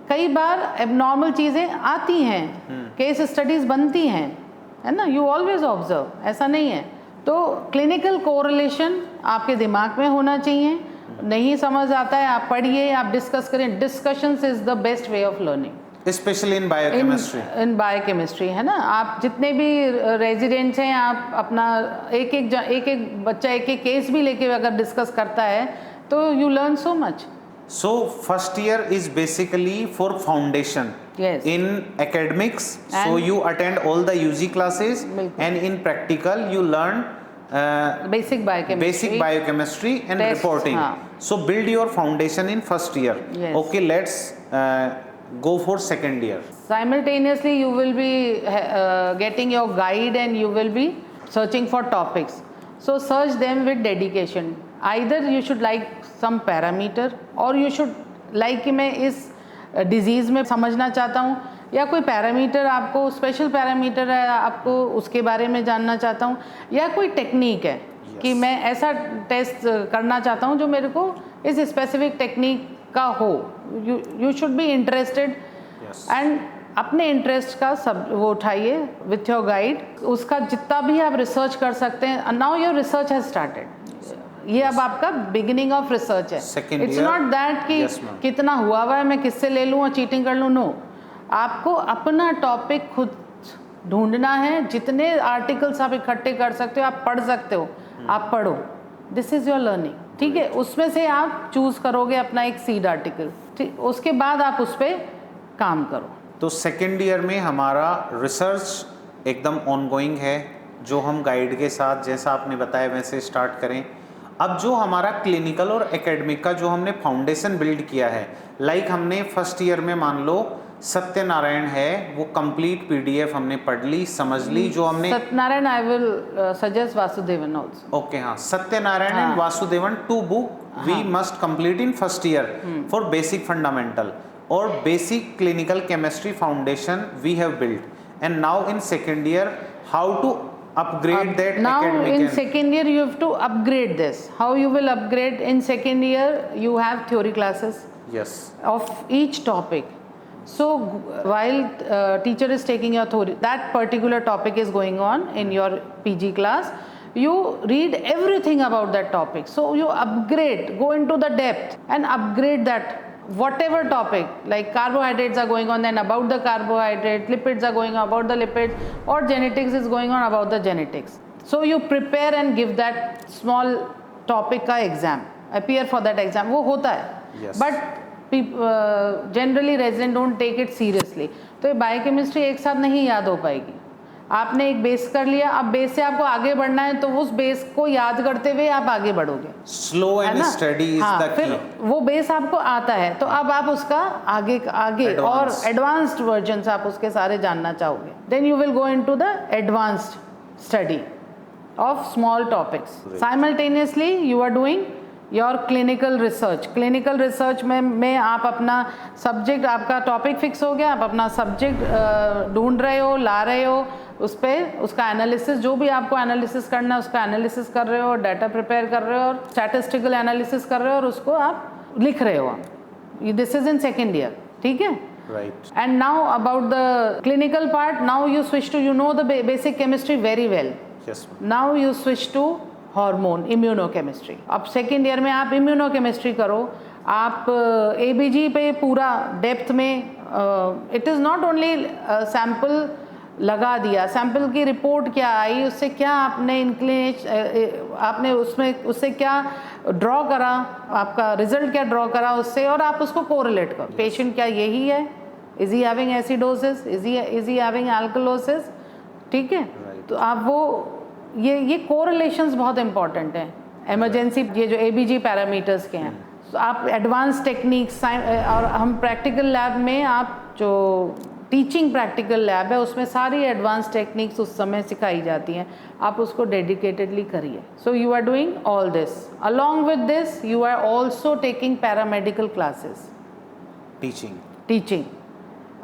Speaker 2: कई बार एबनॉर्मल चीज़ें आती हैं, केस स्टडीज़ बनती हैं, है ना, यू ऑलवेज ऑब्जर्व, ऐसा नहीं है। तो क्लिनिकल कोरिलेशन आपके दिमाग में होना चाहिए। नहीं समझ आता है आप पढ़िए, आप डिस्कस करें। Discussions is the best way of learning,
Speaker 1: specially in biochemistry.
Speaker 2: In biochemistry, है ना। आप जितने भी रेजिडेंट्स हैं, आप अपना एक एक बच्चा एक एक केस भी लेके अगर डिस्कस करता है तो you learn so much.
Speaker 1: So first year is basically for foundation.
Speaker 2: Yes.
Speaker 1: In academics, so you attend all the UG classes, and in practical you learn
Speaker 2: basic biochemistry
Speaker 1: and
Speaker 2: tests,
Speaker 1: reporting. So build your foundation in first year.
Speaker 2: Yes.
Speaker 1: Okay, let's go for second year.
Speaker 2: Simultaneously you will be getting your guide and you will be searching for topics. So search them with dedication. Either you should like some parameter or you should like कि मैं इस डिजीज़ में समझना चाहता हूँ, या कोई पैरामीटर आपको स्पेशल पैरामीटर है आपको उसके बारे में जानना चाहता हूँ, या कोई टेक्निक है कि मैं ऐसा टेस्ट करना चाहता हूँ जो मेरे को इस स्पेसिफिक टेक्निक का हो। You should be interested and अपने इंटरेस्ट का सब वो उठाइए विथ योर गाइड। उसका जितना भी आप रिसर्च कर सकते हैं। Now your research has started, ये अब आपका बिगिनिंग ऑफ रिसर्च है। इट्स नॉट दैट कि कितना हुआ है मैं किससे ले लूँ और चीटिंग कर लूँ। नो, आपको अपना टॉपिक खुद ढूंढना है। जितने आर्टिकल्स आप इकट्ठे कर सकते हो, आप पढ़ सकते हो, आप पढ़ो। दिस इज़ योर लर्निंग, ठीक है। उसमें से आप चूज़ करोगे अपना एक सीड आर्टिकल, ठीक, उसके बाद आप उस पर काम करो।
Speaker 1: तो सेकेंड ईयर में हमारा रिसर्च एकदम ऑनगोइंग है, जो हम गाइड के साथ जैसा आपने बताया वैसे स्टार्ट करें। अब जो हमारा क्लिनिकल और एकेडमिक का जो हमने फाउंडेशन बिल्ड किया है, लाइक हमने फर्स्ट ईयर में मान लो सत्यनारायण है वो कंप्लीट पीडीएफ हमने पढ़ ली, समझ ली जो हमने।
Speaker 2: Satyanarayan I will suggest Vasudevan also.
Speaker 1: Okay, हाँ, Satyanarayan and Vasudevan, 2 book we must complete in first year for basic fundamental और basic clinical chemistry foundation we have built, and now in second year how to upgrade that
Speaker 2: now
Speaker 1: academic
Speaker 2: in
Speaker 1: and
Speaker 2: second year you have to upgrade this. How you will upgrade? In second year you have theory classes
Speaker 1: yes
Speaker 2: of each topic. So while teacher is taking your theory, that particular topic is going on in your PG class, you read everything about that topic. So you upgrade, go into the depth and upgrade that whatever topic, like carbohydrates are going on, then about the carbohydrate, lipids are going on about the lipids, or genetics is going on about the genetics. So you prepare and give that small topic का exam, appear for that exam, वो होता है.
Speaker 1: Yes.
Speaker 2: But generally resident don't take it seriously. तो ये बायोकेमिस्ट्री एक साथ नहीं याद हो पाएगी. आपने एक बेस कर लिया, अब बेस से आपको आगे बढ़ना है तो उस बेस को याद करते हुए आप आगे बढ़ोगे.
Speaker 1: Slow and study is the key.
Speaker 2: फिर वो बेस आपको आता है तो अब आप उसका आगे और एडवांस्ड वर्जन्स आप उसके सारे जानना चाहोगे. Then you will go into the advanced study of small topics. Simultaneously you are doing your clinical research. Clinical research में आप अपना सब्जेक्ट, आपका टॉपिक फिक्स हो गया, आप अपना सब्जेक्ट ढूंढ रहे हो, ला रहे हो, उस पर उसका एनालिसिस, जो भी आपको एनालिसिस करना है उसका एनालिसिस कर रहे हो, डाटा प्रिपेयर कर रहे हो और स्टैटिस्टिकल एनालिसिस कर रहे हो और उसको आप लिख रहे हो. This is in second year. ठीक है.
Speaker 1: Right.
Speaker 2: And now about the clinical part, now you switch to, you know the basic chemistry very well.
Speaker 1: Yes.
Speaker 2: Now you switch to hormone, immunochemistry. अब सेकेंड ईयर में आप इम्यूनोकेमिस्ट्री करो. आप एबीजी पे पूरा डेप्थ में, it is not only sample लगा दिया, सैम्पल की रिपोर्ट क्या आई, उससे क्या आपने आपने उससे क्या ड्रॉ करा, आपका रिजल्ट क्या ड्रॉ करा उससे, और आप उसको कोरिलेट करो. पेशेंट क्या यही है, is he having acidosis, is he having alkalosis. ठीक है. तो आप वो ये कोरिलेशंस बहुत इंपॉर्टेंट हैं. इमरजेंसी ये जो एबीजी पैरामीटर्स के हैं. तो आप एडवांस टेक्निक्स, और हम प्रैक्टिकल लैब में, आप जो टीचिंग प्रैक्टिकल लैब है उसमें सारी एडवांस टेक्निक्स उस समय सिखाई जाती हैं. आप उसको डेडिकेटेडली करिए. So you are doing all this. Along with this you are also taking paramedical classes. Teaching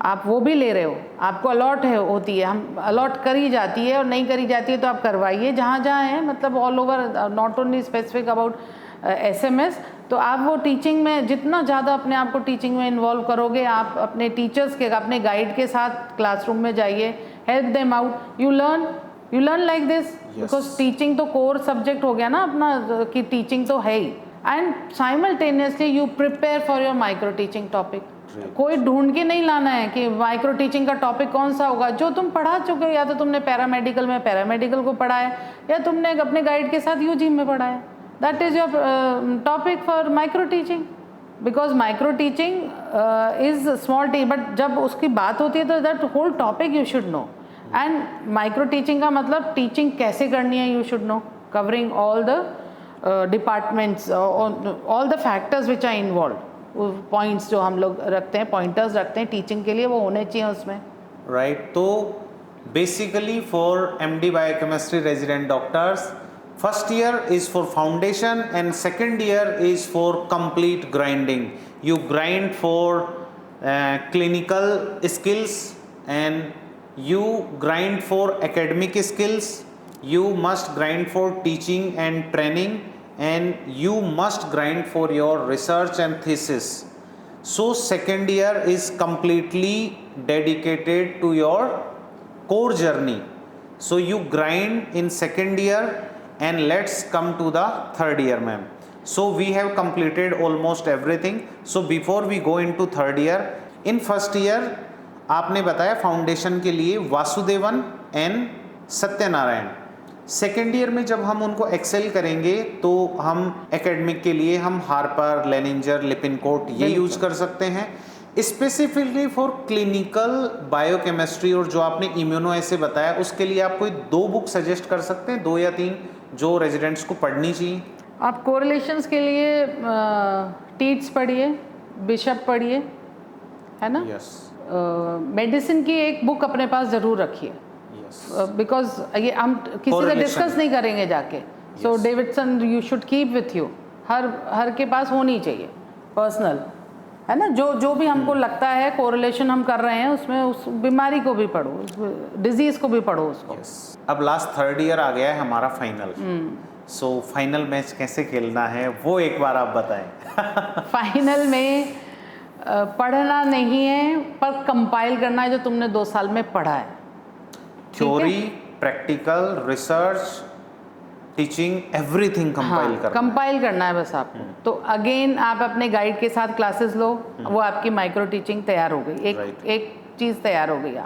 Speaker 2: आप वो भी ले रहे हो. आपको अलॉट होती है, हम अलॉट करी जाती है और नहीं करी जाती है तो आप करवाइए जहाँ जहाँ है, मतलब all over, not only specific about SMS. तो आप वो टीचिंग में जितना ज़्यादा अपने आप को टीचिंग में इन्वॉल्व करोगे, आप अपने टीचर्स के, अपने गाइड के साथ क्लासरूम में जाइए, help them out. You learn like this, because teaching तो कोर सब्जेक्ट हो गया ना अपना, कि टीचिंग तो है ही. And simultaneously you prepare for your micro teaching topic. कोई ढूंढ के नहीं लाना है कि माइक्रो टीचिंग का टॉपिक कौन सा होगा. जो तुम पढ़ा चुके हो, या तो तुमने पैरामेडिकल में पैरामेडिकल को पढ़ा है, या तुमने अपने गाइड के साथ यूजी में पढ़ा है. That is your topic for micro teaching. Because micro teaching is small T, but जब उसकी बात होती है तो that whole topic you should know. And micro teaching का मतलब टीचिंग कैसे करनी है, you should know, covering all the departments, all the factors which are involve. Points जो हम लोग रखते हैं, पॉइंटर्स रखते हैं टीचिंग के लिए, वो होने चाहिए उसमें.
Speaker 1: राइट. तो basically for MD biochemistry resident doctors, first year is for foundation and second year is for complete grinding. You grind for clinical skills and you grind for academic skills. You must grind for teaching and training, and you must grind for your research and thesis. So second year is completely dedicated to your core journey. So you grind in second year, and let's come to the third year, ma'am. So we have completed almost everything. So before we go into third year, in first year आपने बताया फाउंडेशन के लिए Vasudevan and Satyanarayan. Second year में जब हम उनको एक्सेल करेंगे तो हम एकेडमिक के लिए हम हार्पर, लेनिंजर, लिपिनकोट ये यूज कर सकते हैं. स्पेसिफिकली फॉर क्लिनिकल बायोकेमिस्ट्री और जो आपने इम्यूनो ऐसे बताया, उसके लिए आप कोई 2 बुक सजेस्ट कर सकते हैं, 2 या 3 जो रेजिडेंट्स को पढ़नी चाहिए?
Speaker 2: आप कोरिलेशंस के लिए टीट्स पढ़िए, बिशप पढ़िए, है ना.
Speaker 1: यस.
Speaker 2: मेडिसिन की एक बुक अपने पास ज़रूर रखिए, बिकॉज ये हम किसी से डिस्कस नहीं करेंगे जाके. So Davidson you should keep with you, हर के पास होनी चाहिए पर्सनल, है ना. जो भी हमको लगता है कोरिलेशन हम कर रहे हैं उसमें उस बीमारी को भी पढ़ो, उस डिजीज को भी पढ़ो उसको.
Speaker 1: अब लास्ट 3rd ईयर आ गया है हमारा फाइनल. सो फाइनल मैच कैसे खेलना है वो एक बार आप बताएं.
Speaker 2: फाइनल में पढ़ना नहीं है पर कंपाइल करना है जो तुमने 2 साल में पढ़ा है.
Speaker 1: Theory, practical, research, teaching, everything compile
Speaker 2: करना है बस आपको. तो अगेन आप अपने गाइड के साथ क्लासेस लो, वो आपकी माइक्रो टीचिंग तैयार हो गई, एक चीज़ तैयार हो गई.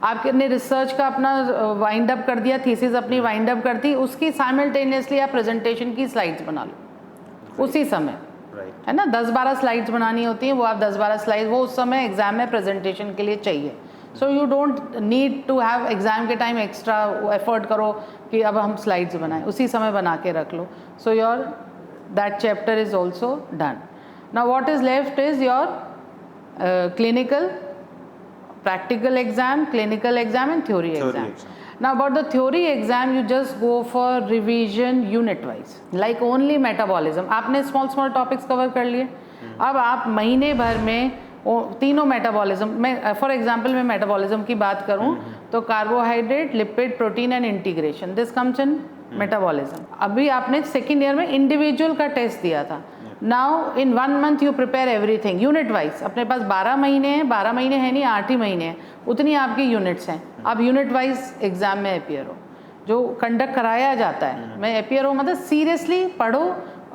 Speaker 2: आपने रिसर्च का अपना वाइंड अप कर दिया, थीसिस अपनी वाइंड अप कर दी, उसकी साइमल्टेनियसली आप प्रेजेंटेशन की स्लाइड्स बना लो उसी समय, है ना. 10-12 स्लाइड्स बनानी होती हैं, वो आप 10-12 स्लाइड्स वो उस समय एग्जाम में प्रेजेंटेशन के लिए चाहिए. So you don't need to have exam के टाइम एक्स्ट्रा एफर्ट करो कि अब हम स्लाइड्स बनाएं, उसी समय बना के रख लो. So your that chapter is also done. Now what is left is your clinical, practical exam, clinical exam and theory exam. Now about the theory exam, you just go for revision unit wise, like only metabolism. आपने small topics cover कर लिए. अब आप महीने भर में तीनों मेटाबॉलिज्म में, फॉर एग्जांपल मैं मेटाबॉलिज्म की बात करूं तो carbohydrate, lipid, protein and integration, this comes in metabolism. अभी आपने 2nd ईयर में इंडिविजुअल का टेस्ट दिया था. Now in 1 month you prepare everything unit wise. अपने पास 12 महीने हैं, 12 महीने हैं नहीं 8 ही महीने हैं, उतनी आपकी यूनिट्स हैं. आप यूनिट वाइज एग्जाम में अपियर हो, जो कंडक्ट कराया जाता है. मैं अपियर हो मतलब सीरियसली पढ़ो,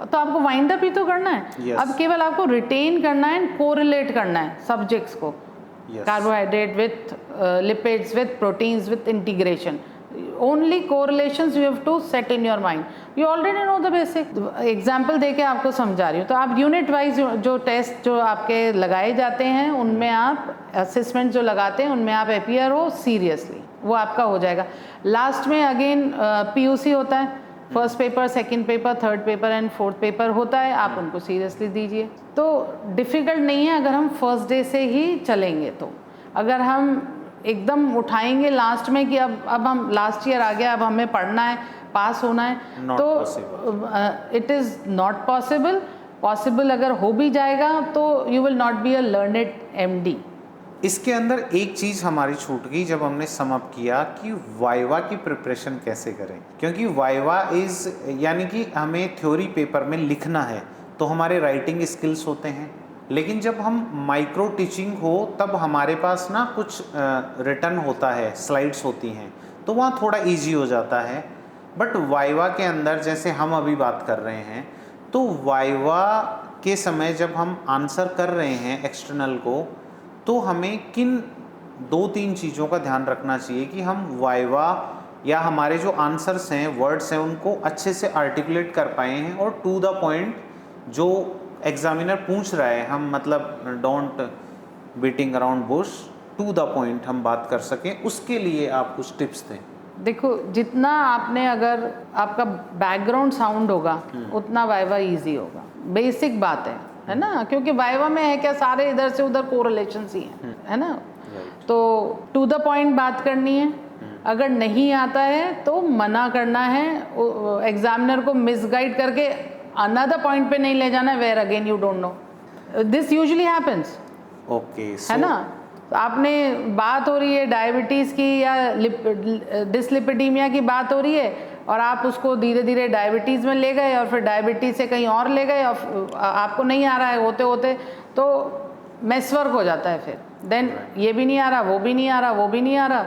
Speaker 2: तो आपको वाइंड अप ही तो करना है. अब केवल आपको रिटेन करना है एंड कोरिलेट करना है सब्जेक्ट्स को, carbohydrate with lipids with proteins with integration. only correlations you have to set in your mind. You already know the basic. Example दे के आपको समझा रही हूँ. तो आप यूनिट वाइज जो टेस्ट जो आपके लगाए जाते हैं उनमें आप असेसमेंट जो लगाते हैं उनमें आप अपियर हो सीरियसली, वो आपका हो जाएगा. लास्ट में अगेन PUC होता है, first paper, second paper, third paper and fourth paper होता है. आप उनको सीरियसली दीजिए. तो डिफ़िकल्ट नहीं है अगर हम फर्स्ट डे से ही चलेंगे. तो अगर हम एकदम उठाएंगे लास्ट में कि अब हम लास्ट ईयर आ गया, अब हमें पढ़ना है, पास होना है, तो it is not possible. Possible अगर हो भी जाएगा तो you will not be a learned MD.
Speaker 1: इसके अंदर एक चीज़ हमारी छूट गई जब हमने सम अप किया कि वाइवा की प्रिपरेशन कैसे करें, क्योंकि वाइवा इज़ यानी कि हमें थ्योरी पेपर में लिखना है तो हमारे राइटिंग स्किल्स होते हैं, लेकिन जब हम माइक्रो टीचिंग हो तब हमारे पास ना कुछ रिटर्न होता है, स्लाइड्स होती हैं, तो वहाँ थोड़ा इजी हो जाता है. बट वाइवा के अंदर जैसे हम अभी बात कर रहे हैं, तो वाइवा के समय जब हम आंसर कर रहे हैं एक्सटर्नल को, तो हमें किन 2-3 चीज़ों का ध्यान रखना चाहिए कि हम वाइवा या हमारे जो आंसर्स हैं, वर्ड्स हैं, उनको अच्छे से आर्टिकुलेट कर पाए हैं और टू द पॉइंट जो एग्जामिनर पूछ रहा है हम मतलब don't beating around bush, to the point हम बात कर सकें. उसके लिए आप कुछ टिप्स दें.
Speaker 2: देखो, जितना आपने अगर आपका बैकग्राउंड साउंड होगा उतना वाइवा इजी होगा. बेसिक बात है ना, क्योंकि वाइवा में है क्या, सारे इधर से उधर कोरिलेशंस ही हैं, है ना. तो टू द पॉइंट बात करनी है. अगर नहीं आता है तो मना करना है, एग्जामिनर को मिसगाइड करके अनदर पॉइंट पे नहीं ले जाना है where again you don't know. This usually happens.
Speaker 1: Okay,
Speaker 2: है ना. तो आपने बात हो रही है डायबिटीज़ की या डिसलिपिडीमिया की बात हो रही है और आप उसको धीरे धीरे डायबिटीज़ में ले गए और फिर डायबिटीज़ से कहीं और ले गए और आपको नहीं आ रहा है, होते होते तो मेसवर्क हो जाता है. फिर देन ये भी नहीं आ रहा, वो भी नहीं आ रहा, वो भी नहीं आ रहा.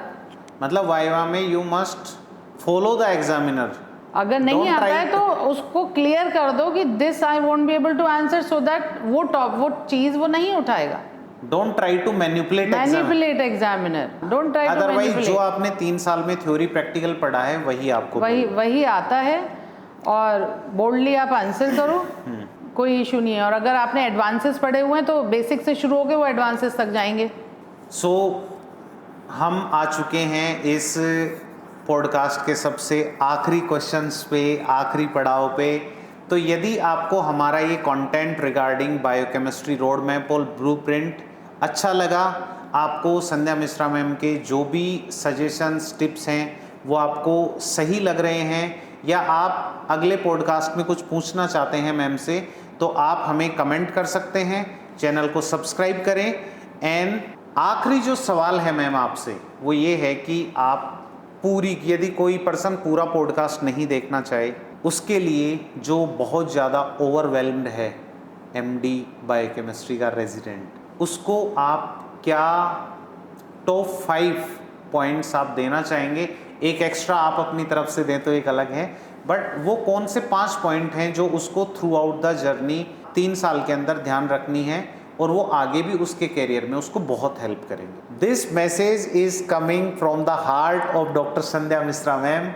Speaker 1: मतलब वाइवा में you must follow the examiner.
Speaker 2: अगर नहीं आता है तो उसको क्लियर कर दो कि this I won't be able to answer, so that वो चीज़ वो नहीं उठाएगा.
Speaker 1: Don't try to manipulate
Speaker 2: examiner. Don't try to
Speaker 1: Otherwise, जो आपने 3 साल में थ्योरी प्रैक्टिकल पढ़ा है वही आपको
Speaker 2: वही आता है और बोल्डली आप आंसर करो, कोई इशू नहीं है. और अगर आपने एडवांसेस पढ़े हुए हैं तो बेसिक से शुरू होकर वो एडवांसेस तक जाएंगे.
Speaker 1: सो हम आ चुके हैं इस पॉडकास्ट के सबसे आखिरी क्वेश्चंस पे, आखिरी पड़ाव पे. तो यदि आपको हमारा ये content regarding biochemistry road map और ब्लूप्रिंट अच्छा लगा, आपको संध्या मिश्रा मैम के जो भी सजेशंस टिप्स हैं वो आपको सही लग रहे हैं, या आप अगले पॉडकास्ट में कुछ पूछना चाहते हैं मैम से, तो आप हमें कमेंट कर सकते हैं। चैनल को सब्सक्राइब करें। एंड आखिरी जो सवाल है मैम आपसे वो ये है कि आप यदि कोई पर्सन पूरा पॉडकास्ट नहीं देखना चाहे, उसके लिए जो बहुत ज़्यादा ओवरवेल्म्ड है एमडी बायोकेमिस्ट्री का रेजिडेंट, उसको आप क्या टॉप 5 पॉइंट्स आप देना चाहेंगे? एक एक्स्ट्रा आप अपनी तरफ से दें तो एक अलग है, बट वो कौन से 5 पॉइंट हैं जो उसको थ्रू आउट द जर्नी 3 साल के अंदर ध्यान रखनी है और वो आगे भी उसके करियर में उसको बहुत हेल्प करेंगे? This message is coming from the heart of doctor Sandhya Mishra ma'am.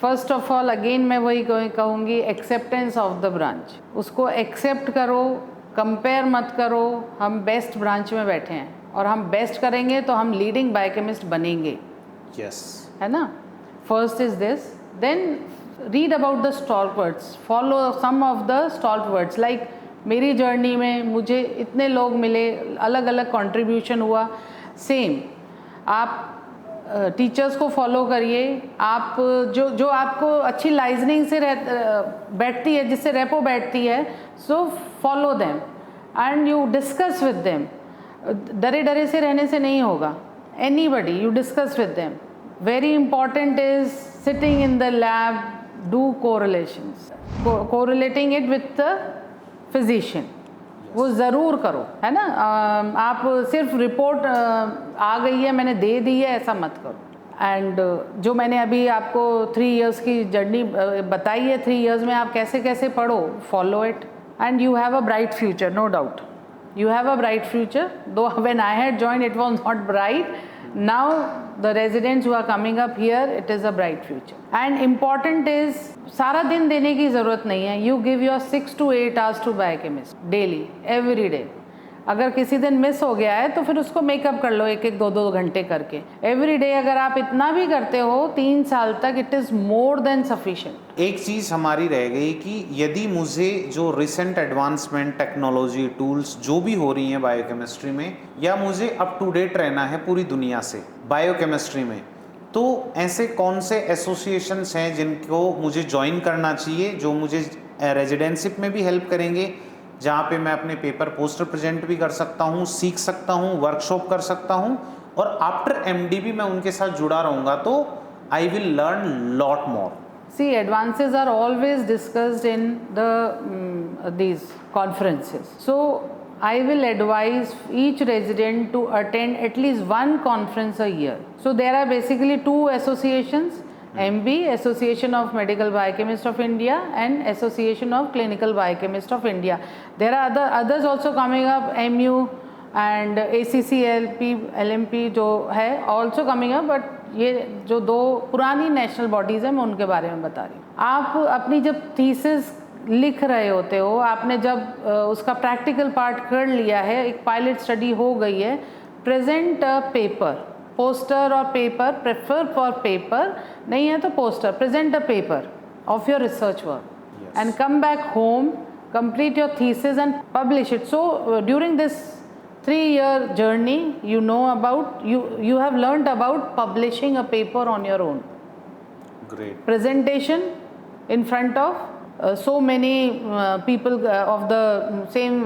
Speaker 2: First of all again मैं वही कहूँगी, एक्सेप्टेंस ऑफ द ब्रांच। उसको एक्सेप्ट करो, कंपेयर मत करो। हम बेस्ट ब्रांच में बैठे हैं और हम बेस्ट करेंगे तो हम लीडिंग बायोकेमिस्ट बनेंगे।
Speaker 1: यस,
Speaker 2: है ना? First is this, then read about the stalwarts, follow some of the stalwarts. Like मेरी जर्नी में मुझे इतने लोग मिले, अलग अलग कंट्रीब्यूशन हुआ। सेम आप टीचर्स को फॉलो करिए, आप जो आपको अच्छी लाइजनिंग से बैठती है, जिससे रेपो बैठती है, so follow them and you discuss with them. डरे डरे से रहने से नहीं होगा। Anybody you discuss with them. Very important is sitting in the lab, do correlations, correlating it with the physician, वो ज़रूर करो, है ना? आप सिर्फ रिपोर्ट आ गई है मैंने दे दी है ऐसा मत करो। एंड जो मैंने अभी आपको 3 इयर्स की जर्नी बताई है, 3 इयर्स में आप कैसे कैसे पढ़ो, follow it and you have a bright future, no doubt you have a bright future. Though when I had joined it was not bright, now the residents who are coming up here, it is a bright future. And important is सारा दिन देने की ज़रूरत नहीं है। You give your 6 to 8 hours to biochemist daily, every day. अगर किसी दिन मिस हो गया है तो फिर उसको मेकअप कर लो 1-1, 2-2 घंटे करके। एवरी डे अगर आप इतना भी करते हो 3 साल तक, it is more than sufficient.
Speaker 1: एक चीज़ हमारी रह गई कि यदि मुझे जो रिसेंट एडवांसमेंट, टेक्नोलॉजी, टूल्स जो भी हो रही हैं बायोकेमिस्ट्री में, या मुझे अप टू डेट रहना है पूरी दुनिया से बायोकेमिस्ट्री में, तो ऐसे कौन से एसोसिएशंस हैं जिनको मुझे ज्वाइन करना चाहिए, जो मुझे रेजिडेंशिप में भी हेल्प करेंगे, जहाँ पे मैं अपने पेपर पोस्टर प्रेजेंट भी कर सकता हूँ, सीख सकता हूँ, वर्कशॉप कर सकता हूँ, और आफ्टर एमडी भी मैं उनके साथ जुड़ा रहूँगा, तो I will learn lot more.
Speaker 2: See, advances are always discussed in these conferences. So, I will advise each resident to attend at least one conference a year. So, there are basically 2 associations, MB, Association of Medical Biochemists of India, and Association of Clinical Biochemists of India. There are others also coming up, MU and ACCLP, LMP जो है also coming up, but ये जो 2 पुरानी नेशनल बॉडीज़ हैं मैं उनके बारे में बता रही हूँ। आप अपनी जब थीसिस लिख रहे होते हो, आपने जब उसका प्रैक्टिकल पार्ट कर लिया है, एक पायलट स्टडी हो गई है, प्रेजेंट अ पेपर, पोस्टर और पेपर, प्रेफर फॉर पेपर, नहीं है तो poster, present a paper of your research work and come back home, complete your thesis and publish it. So during this 3-year journey, you know about, you have learned about publishing a paper on your own.
Speaker 1: Great.
Speaker 2: Presentation in front of so many people of the same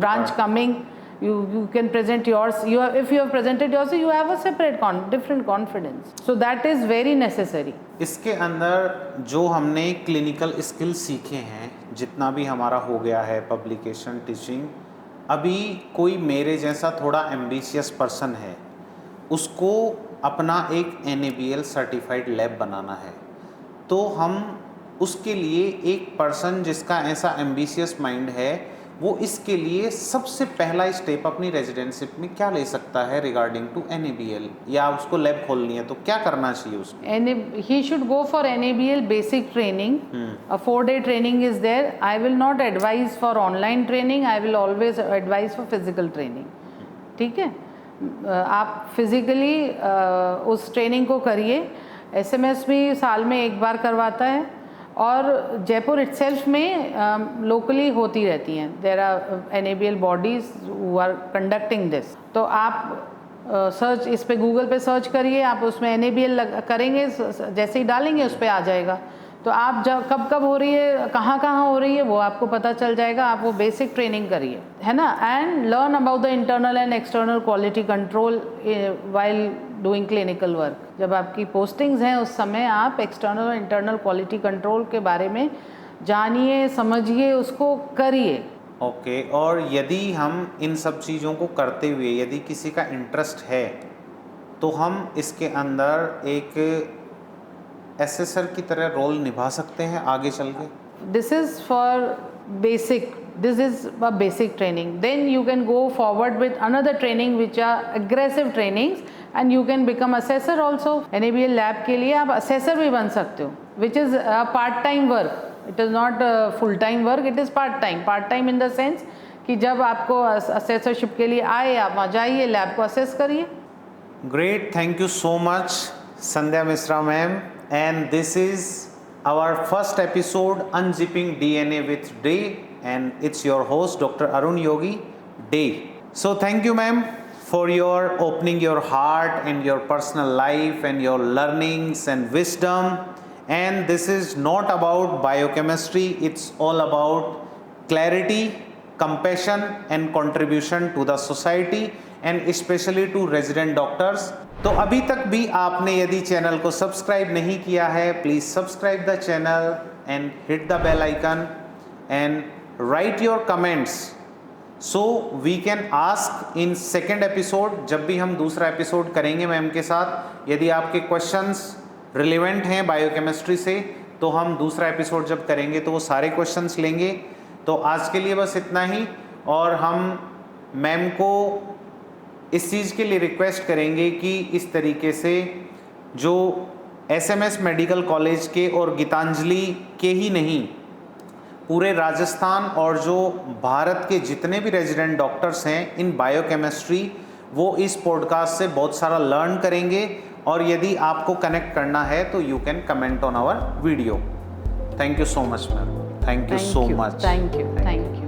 Speaker 2: branch coming. You can present yours. If you have presented yours, you have a separate different confidence. So that is very necessary.
Speaker 1: इसके अंदर जो हमने क्लिनिकल स्किल सीखे हैं, जितना भी हमारा हो गया है, पब्लिकेशन, टीचिंग, अभी कोई मेरे जैसा थोड़ा एम्बिशियस पर्सन है, उसको अपना एक NABL सर्टिफाइड लैब बनाना है, तो हम उसके लिए एक पर्सन जिसका ऐसा एम्बिशियस माइंड है, वो इसके लिए सबसे पहला स्टेप अपनी रेजिडेंशिप में क्या ले सकता है रिगार्डिंग टू NABL, या उसको लैब खोलनी है तो क्या करना चाहिए उसको?
Speaker 2: He should go for NABL basic training. A 4-day training is there. I will not advise for online training. I will always advise for physical training. ठीक है, आप फिजिकली उस ट्रेनिंग को करिए। SMS भी साल में 1 बार करवाता है, और जयपुर इटसेल्फ में लोकली होती रहती हैं। There are NABL bodies who are conducting this. तो आप सर्च इस पे गूगल पे सर्च करिए, आप उसमें NABL करेंगे, जैसे ही डालेंगे उस पर आ जाएगा। तो आप जब कब हो रही है, कहाँ हो रही है, वो आपको पता चल जाएगा। आप वो बेसिक ट्रेनिंग करिए, है ना। And learn about the internal and external quality control while doing clinical work. जब आपकी पोस्टिंग्स हैं उस समय आप एक्सटर्नल और इंटरनल क्वालिटी कंट्रोल के बारे में जानिए, समझिए, उसको करिए।
Speaker 1: ओके और यदि हम इन सब चीज़ों को करते हुए यदि किसी का इंटरेस्ट है तो हम इसके अंदर एक एसेसर की तरह रोल निभा सकते हैं आगे चल के।
Speaker 2: This is for basic, this is a basic training. Then you can go forward with another training which are aggressive trainings and you can become assessor also. NABL lab के लिए आप assessor भी बन सकते हो, which is a part time work. It is not a full time work, it is part time. Part time in the sense कि जब आपको assessorship के लिए आए, आप वहाँ जाइए, लैब को assess करिए।
Speaker 1: Great, thank you so much Sandhya Misra ma'am, and this is our first episode Unzipping DNA with Day, and it's your host Dr. Arun Yogi Day. So thank you ma'am for your opening your heart and your personal life and your learnings and wisdom. And this is not about biochemistry, it's all about clarity, compassion and contribution to the society and especially to resident doctors. तो अभी तक भी आपने यदि चैनल को सब्सक्राइब नहीं किया है, please subscribe the channel and hit the bell icon and write your comments so we can ask in second episode. जब भी हम दूसरा एपिसोड करेंगे मैम के साथ, यदि आपके क्वेश्चंस रिलेवेंट हैं बायोकेमिस्ट्री से, तो हम दूसरा एपिसोड जब करेंगे तो वो सारे क्वेश्चंस लेंगे। तो आज के लिए बस इतना ही, और हम मैम को इस चीज़ के लिए रिक्वेस्ट करेंगे कि इस तरीके से जो SMS मेडिकल कॉलेज के और गीतांजलि के ही नहीं, पूरे राजस्थान और जो भारत के जितने भी रेजिडेंट डॉक्टर्स हैं इन बायोकेमिस्ट्री, वो इस पॉडकास्ट से बहुत सारा लर्न करेंगे। और यदि आपको कनेक्ट करना है तो you can comment on our video. Thank you so much ma'am, thank you so much.
Speaker 2: Thank you.